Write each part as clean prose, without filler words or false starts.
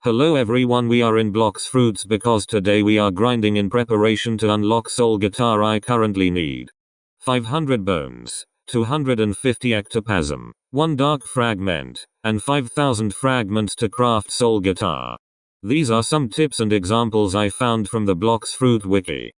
Hello everyone, we are in Blox Fruits because today we are grinding in preparation to unlock soul guitar. I currently need 500 bones, 250 ectoplasm, 1 dark fragment, and 5000 fragments to craft soul guitar. These are some tips and examples I found from the Blox Fruit wiki.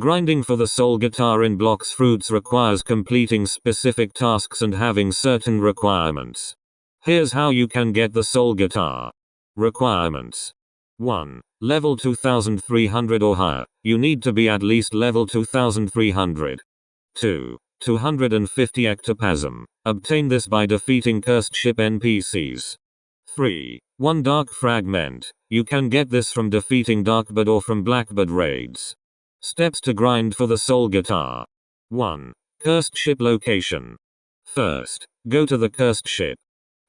Grinding for the soul guitar in Blox Fruits requires completing specific tasks and having certain requirements. Here's how you can get the soul guitar. Requirements. 1. Level 2300 or higher. You need to be at least level 2300. 2. 250 ectoplasm. Obtain this by defeating cursed ship NPCs. 3. 1 dark fragment. You can get this from defeating Darkbird or from Blackbird raids. Steps to grind for the soul guitar. 1. Cursed ship location. First, go to the cursed ship.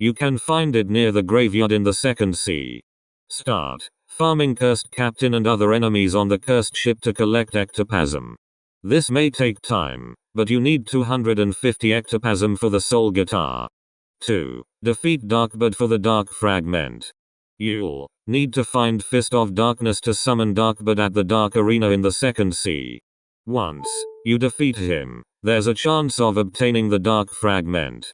You can find it near the graveyard in the second sea. Start farming cursed captain and other enemies on the cursed ship to collect ectoplasm. This may take time, but you need 250 ectoplasm for the soul guitar. 2. Defeat Darkbird for the dark fragment. You'll need to find Fist of Darkness to summon Darkbird at the Dark Arena in the second sea. Once you defeat him, there's a chance of obtaining the dark fragment.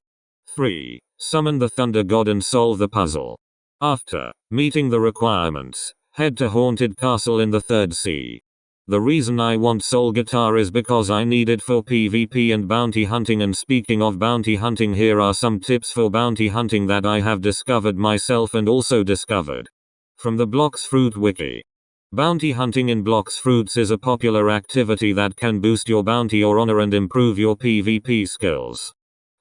3. Summon the Thunder God and solve the puzzle. After meeting the requirements, head to Haunted Castle in the third sea. The reason I want soul guitar is because I need it for PvP and bounty hunting, and speaking of bounty hunting, here are some tips for bounty hunting that I have discovered myself and also discovered from the Blox Fruit wiki. Bounty hunting in Blox Fruits is a popular activity that can boost your bounty or honor and improve your PvP skills.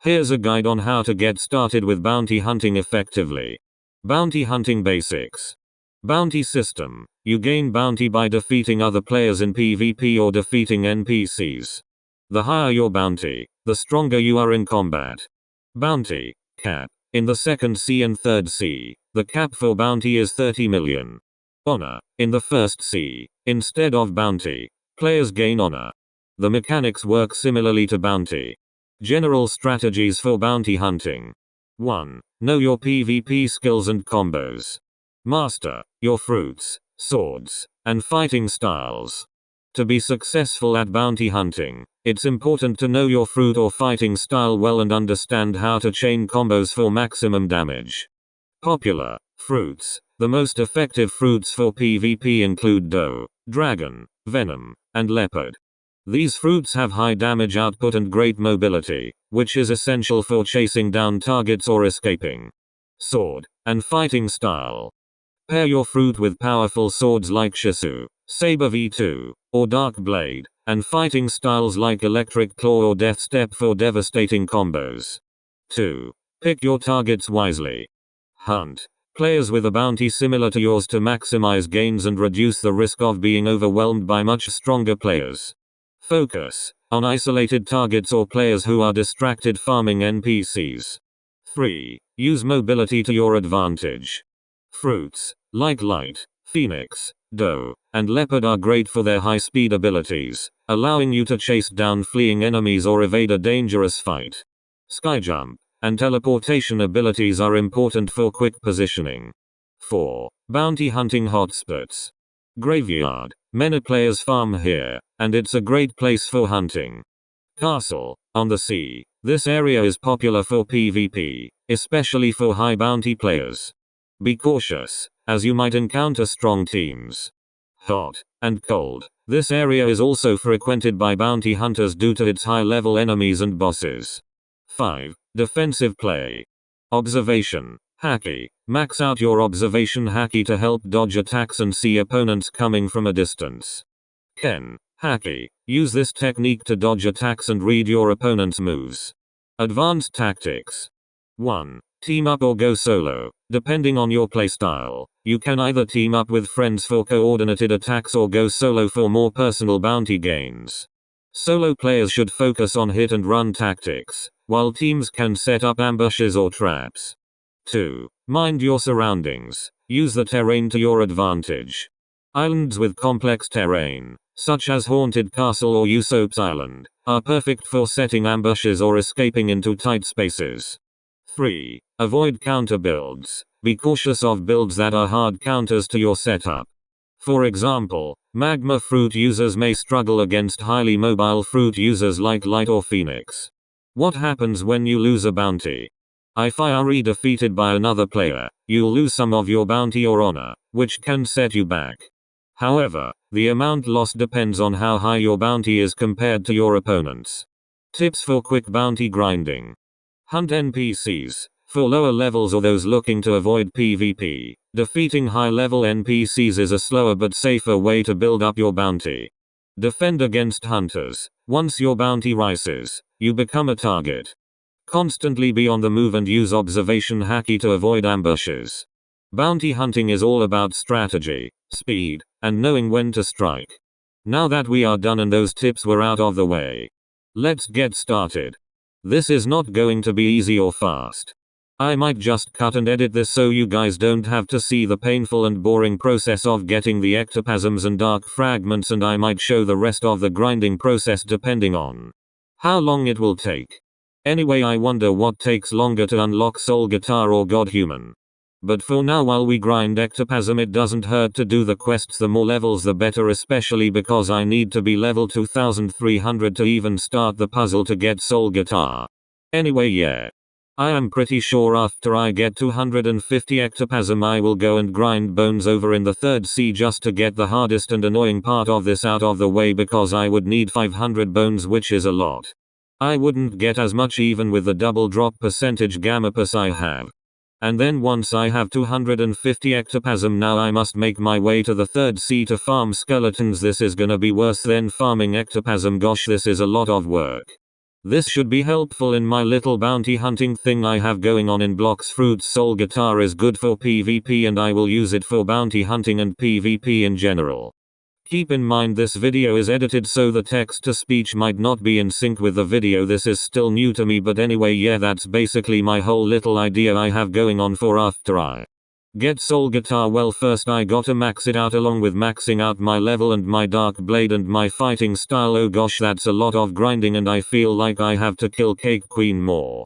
Here's a guide on how to get started with bounty hunting effectively. Bounty hunting basics. Bounty system. You gain bounty by defeating other players in PvP or defeating NPCs. The higher your bounty, the stronger you are in combat. Bounty cap. In the second sea and third sea, the cap for bounty is 30 million. Honor. In the first sea, instead of bounty, players gain honor. The mechanics work similarly to bounty. General strategies for bounty hunting. 1. Know your PvP skills and combos. Master your fruits, swords, and fighting styles. To be successful at bounty hunting, it's important to know your fruit or fighting style well and understand how to chain combos for maximum damage. Popular fruits. The most effective fruits for PvP include Doe, Dragon, Venom, and Leopard. These fruits have high damage output and great mobility, which is essential for chasing down targets or escaping. Sword and fighting style. Pair your fruit with powerful swords like Shisu, Saber V2, or Dark Blade, and fighting styles like Electric Claw or Death Step for devastating combos. 2. Pick your targets wisely. Hunt players with a bounty similar to yours to maximize gains and reduce the risk of being overwhelmed by much stronger players. Focus on isolated targets or players who are distracted farming NPCs. 3. Use mobility to your advantage. Fruits like Light, Phoenix, Doe, and Leopard are great for their high-speed abilities, allowing you to chase down fleeing enemies or evade a dangerous fight. Skyjump and teleportation abilities are important for quick positioning. 4. Bounty hunting hotspots. Graveyard. Many players farm here, and it's a great place for hunting. Castle on the sea. This area is popular for PvP, especially for high bounty players. Be cautious, as you might encounter strong teams. Hot and cold. This area is also frequented by bounty hunters due to its high-level enemies and bosses. 5. Defensive play. Observation Haki. Max out your observation Haki to help dodge attacks and see opponents coming from a distance. Ken Haki. Use this technique to dodge attacks and read your opponent's moves. Advanced tactics. 1. Team up or go solo. Depending on your playstyle, you can either team up with friends for coordinated attacks or go solo for more personal bounty gains. Solo players should focus on hit and run tactics, while teams can set up ambushes or traps. 2. Mind your surroundings. Use the terrain to your advantage. Islands with complex terrain, such as Haunted Castle or Usopp's Island, are perfect for setting ambushes or escaping into tight spaces. 3. Avoid counter builds. Be cautious of builds that are hard counters to your setup. For example, magma fruit users may struggle against highly mobile fruit users like Light or Phoenix. What happens when you lose a bounty? If you are defeated by another player, you'll lose some of your bounty or honor, which can set you back. However, the amount lost depends on how high your bounty is compared to your opponents. Tips for quick bounty grinding. Hunt NPCs. For lower levels or those looking to avoid PvP, defeating high-level NPCs is a slower but safer way to build up your bounty. Defend against hunters. Once your bounty rises, you become a target. Constantly be on the move and use observation haki to avoid ambushes. Bounty hunting is all about strategy, speed, and knowing when to strike. Now that we are done and those tips were out of the way, let's get started. This is not going to be easy or fast. I might just cut and edit this so you guys don't have to see the painful and boring process of getting the ectoplasms and dark fragments, and I might show the rest of the grinding process depending on how long it will take. Anyway, I wonder what takes longer to unlock Soul Guitar or God Human. But for now, while we grind ectoplasm, it doesn't hurt to do the quests. The more levels the better, especially because I need to be level 2300 to even start the puzzle to get Soul Guitar. Anyway, yeah. I am pretty sure after I get 250 ectoplasm I will go and grind bones over in the 3rd sea just to get the hardest and annoying part of this out of the way, because I would need 500 bones, which is a lot. I wouldn't get as much even with the double drop percentage gamma pass I have. And then once I have 250 ectoplasm, now I must make my way to the 3rd sea to farm skeletons. This is gonna be worse than farming ectoplasm. Gosh, this is a lot of work. This should be helpful in my little bounty hunting thing I have going on in Blox Fruits. Soul Guitar is good for PvP and I will use it for bounty hunting and PvP in general. Keep in mind this video is edited so the text to speech might not be in sync with the video. This is still new to me, but anyway, yeah, that's basically my whole little idea I have going on for after I get Soul Guitar. Well, first I gotta max it out along with maxing out my level and my dark blade and my fighting style. Oh gosh, that's a lot of grinding and I feel like I have to kill Cake Queen more.